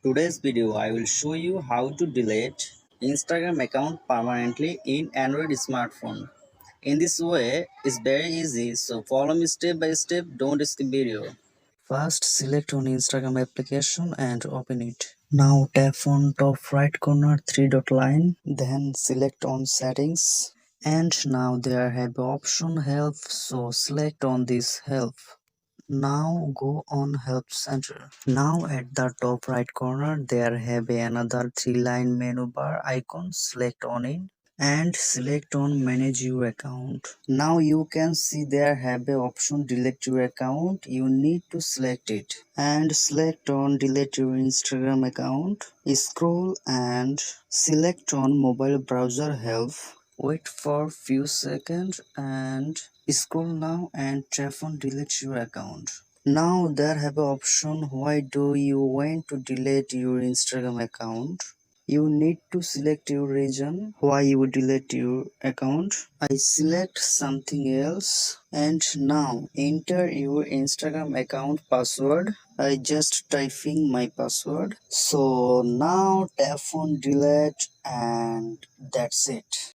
Today's video I will show you how to delete Instagram account permanently in Android smartphone. In this way it's very easy, so follow me step by step, don't skip video. First select on Instagram application and open it. Now tap on top right corner three dot line, then select on settings, and now there have option help, so select on this help. Now go on Help Center. Now at the top right corner there have another three-line menu bar icon. Select on it and select on Manage Your Account. Now you can see there have a option Delete Your Account. You need to select it and select on Delete Your Instagram account. Scroll and select on Mobile Browser Help. Wait for few seconds and scroll now and tap on delete your account. Now there have a option why do you want to delete your Instagram account. You need to select your reason why you delete your account. I select something else and now enter your Instagram account password. I just typing my password. So now tap on delete and that's it.